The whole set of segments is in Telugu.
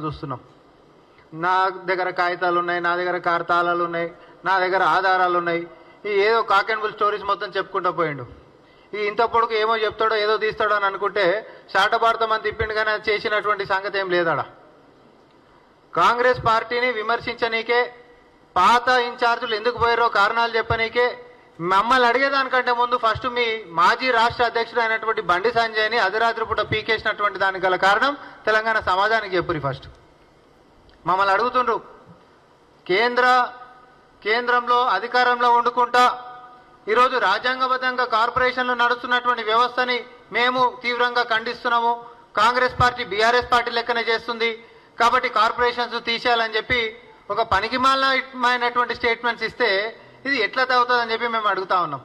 చూస్తున్నాం. నా దగ్గర కాగితాలు ఉన్నాయి, నా దగ్గర కార్తాలాలు ఉన్నాయి, నా దగ్గర ఆధారాలు ఉన్నాయి. ఈ ఏదో కాక్ అండ్ బుల్ స్టోరీస్ మొత్తం చెప్పుకుంటూ పోయిండు. ఈ ఇంత పొడుగు ఏమో చెప్తాడో ఏదో తీస్తాడో అని అనుకుంటే శాటభారతం అని తిప్పిండు, కానీ అది చేసినటువంటి సంగతి ఏం లేదాడా. కాంగ్రెస్ పార్టీని విమర్శించనీకే, పాత ఇన్ఛార్జీలు ఎందుకు పోయారో కారణాలు చెప్పనీకే, మమ్మల్ని అడిగేదానికంటే ముందు ఫస్ట్ మీ మాజీ రాష్ట్ర అధ్యక్షుడు అయినటువంటి బండి సంజయ్ని అర్ధరాత్రి పూట పీకేసినటువంటి దానికి గల కారణం తెలంగాణ సమాజానికి చెప్పురి. ఫస్ట్ మమ్మల్ని అడుగుతుండ్రు, కేంద్రంలో అధికారంలో వండుకుంటా ఈరోజు రాజ్యాంగబద్ధంగా కార్పొరేషన్లు నడుస్తున్నటువంటి వ్యవస్థని మేము తీవ్రంగా ఖండిస్తున్నాము. కాంగ్రెస్ పార్టీ బీఆర్ఎస్ పార్టీ లెక్కనే చేస్తుంది కాబట్టి కార్పొరేషన్స్ తీసేయాలని చెప్పి ఒక పనికిమాలినటువంటి స్టేట్మెంట్స్ ఇస్తే ఇది ఎట్లా తగ్గుతుందని చెప్పి మేము అడుగుతా ఉన్నాం.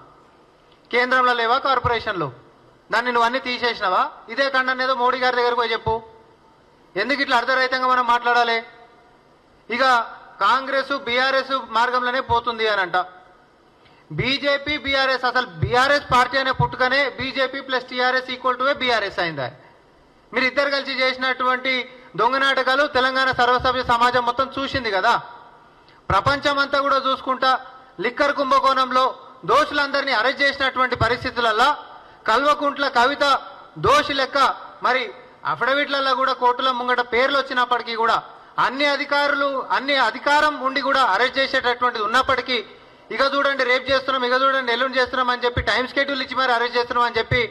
కేంద్రంలో లేవా కార్పొరేషన్లు? దాన్ని నువ్వు అన్ని తీసేసినావా? ఇదే ఖండన ఏదో మోడీ గారి దగ్గరకు పోయి చెప్పు. ఎందుకు ఇట్లా అర్ధరహితంగా మనం మాట్లాడాలి? ఇక కాంగ్రెస్ బీఆర్ఎస్ మార్గంలోనే పోతుంది అని అంట. బీజేపీ బీఆర్ఎస్, అసలు బీఆర్ఎస్ పార్టీ అనే పుట్టుకనే BJP plus TRS equal to BRS అయిందా? మీరు ఇద్దరు కలిసి చేసినటువంటి దొంగ నాటకాలు తెలంగాణ సర్వసభ్య సమాజం మొత్తం చూసింది కదా. ప్రపంచం అంతా కూడా చూసుకుంటా లిక్కర్ కుంభకోణంలో దోషులందరినీ అరెస్ట్ చేసినటువంటి పరిస్థితులల్లో కల్వకుంట్ల కవిత దోషి లెక్క మరి అఫిడవిట్లలో కూడా కోర్టుల ముంగట పేర్లు వచ్చినప్పటికీ కూడా అన్ని అధికారం ఉండి కూడా అరెస్ట్ చేసేటటువంటిది ఉన్నప్పటికీ ఇక చూడండి రేపు చేస్తున్నాం, ఇక చూడండి ఎల్లుండి చేస్తున్నాం అని చెప్పి టైం స్కెడ్యూల్ ఇచ్చి మరి అరెస్ట్ చేస్తున్నాం అని చెప్పి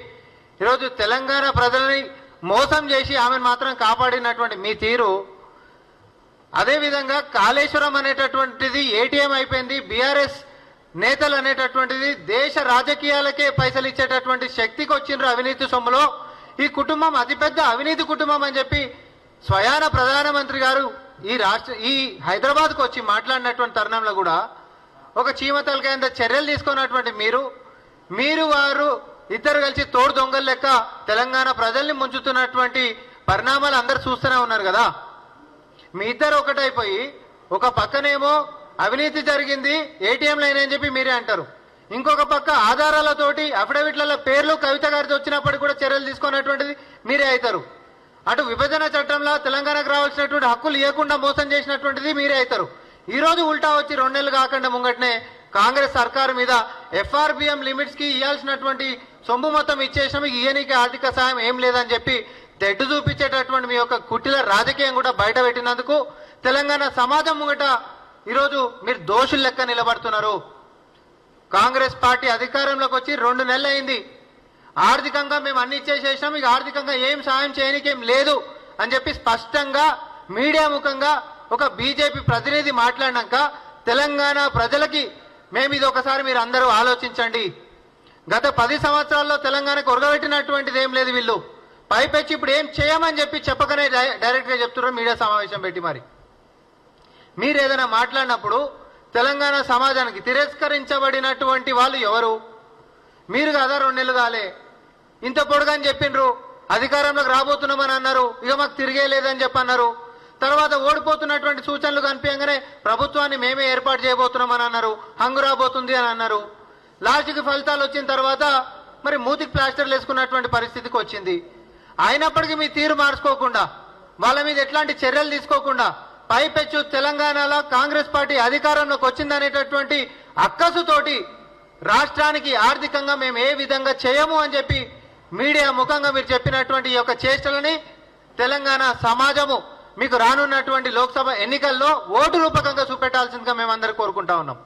ఈరోజు తెలంగాణ ప్రజలని మోసం చేసి ఆమెను మాత్రం కాపాడినటువంటి మీ తీరు. అదేవిధంగా కాళేశ్వరం అనేటటువంటిది ఏటీఎం అయిపోయింది. బీఆర్ఎస్ నేతలు అనేటటువంటిది దేశ రాజకీయాలకే పైసలు ఇచ్చేటటువంటి శక్తికి వచ్చిండ్రు అవినీతి సొమ్ములో. ఈ కుటుంబం అతిపెద్ద అవినీతి కుటుంబం అని చెప్పి స్వయాన ప్రధానమంత్రి గారు ఈ హైదరాబాద్కు వచ్చి మాట్లాడినటువంటి తరుణంలో కూడా ఒక చీమతలకైంత చర్యలు తీసుకున్నటువంటి మీరు వారు ఇద్దరు కలిసి తోడు దొంగలు లెక్క తెలంగాణ ప్రజల్ని ముంచుతున్నటువంటి పరిణామాలు అందరు చూస్తూనే ఉన్నారు కదా. మీ ఇద్దరు ఒకటైపోయి ఒక పక్కనేమో అవినీతి జరిగింది ఏటీఎంలు అయినాయని చెప్పి మీరే అంటారు, ఇంకొక పక్క ఆధారాలతోటి అఫిడవిట్ల పేర్లు కవిత గారితో వచ్చినప్పటికీ కూడా చర్యలు తీసుకున్నటువంటిది మీరే అవుతారు. అటు విభజన చట్టంలో తెలంగాణకు రావాల్సినటువంటి హక్కులు ఇవ్వకుండా మోసం చేసినటువంటిది మీరే అవుతారు. ఈ రోజు ఉల్టా వచ్చి 2 నెలలు కాకుండా ముంగటనే కాంగ్రెస్ సర్కారు మీద ఎఫ్ఆర్బిఎం లిమిట్స్ కి ఇవ్వాల్సినటువంటి సొమ్ము మొత్తం ఇచ్చేసినాం, ఈయనకి ఆర్థిక సాయం ఏం లేదని చెప్పి తెడ్డు చూపించేటటువంటి మీ యొక్క కుటిల రాజకీయం కూడా బయట పెట్టినందుకు తెలంగాణ సమాజం ముంగట ఈరోజు మీరు దోషుల లెక్క నిలబడుతున్నారు. కాంగ్రెస్ పార్టీ అధికారంలోకి వచ్చి 2 నెలలు అయింది. ఆర్థికంగా మేము అన్ని ఇచ్చేసేసినాం, ఇక ఆర్థికంగా ఏం సాయం చేయనికేం లేదు అని చెప్పి స్పష్టంగా మీడియా ముఖంగా ఒక బీజేపీ ప్రతినిధి మాట్లాడినాక తెలంగాణ ప్రజలకి మేము ఇది ఒకసారి మీరు అందరూ ఆలోచించండి. గత 10 సంవత్సరాల్లో తెలంగాణకు ఒరగబెట్టినటువంటిది ఏం లేదు. వీళ్ళు పైపెచ్చి ఇప్పుడు ఏం చేయమని చెప్పి చెప్పకనే డైరెక్ట్గా చెప్తున్నారు మీడియా సమావేశం పెట్టి. మరి మీరు ఏదైనా మాట్లాడినప్పుడు తెలంగాణ సమాజానికి తిరస్కరించబడినటువంటి వాళ్ళు ఎవరు? మీరు కదా. 2 నెలలు కాలే ఇంత పొడుగని చెప్పిండ్రు, అధికారంలోకి రాబోతున్నామని అన్నారు, ఇక మాకు తిరిగే లేదని చెప్పి అన్నారు. తర్వాత ఓడిపోతున్నటువంటి సూచనలు కనిపించగానే ప్రభుత్వాన్ని మేమే ఏర్పాటు చేయబోతున్నామని అన్నారు, హంగు రాబోతుంది అని అన్నారు. లాస్ట్కి ఫలితాలు వచ్చిన తర్వాత మరి మూతికి ప్లాస్టర్లు వేసుకున్నటువంటి పరిస్థితికి వచ్చింది. అయినప్పటికీ మీ తీరు మార్చుకోకుండా, వాళ్ళ మీద ఎట్లాంటి చర్యలు తీసుకోకుండా పైపెచ్చు తెలంగాణలో కాంగ్రెస్ పార్టీ అధికారంలోకి వచ్చిందనేటటువంటి అక్కసుతోటి రాష్ట్రానికి ఆర్థికంగా మేము ఏ విధంగా చేయము అని చెప్పి మీడియా ముఖంగా మీరు చెప్పినటువంటి ఈ యొక్క చేష్టలని తెలంగాణ సమాజము మీకు రానున్నటువంటి లోక్సభ ఎన్నికల్లో ఓటు రూపకంగా చూపెట్టాల్సిందిగా మేమందరూ కోరుకుంటా ఉన్నాం.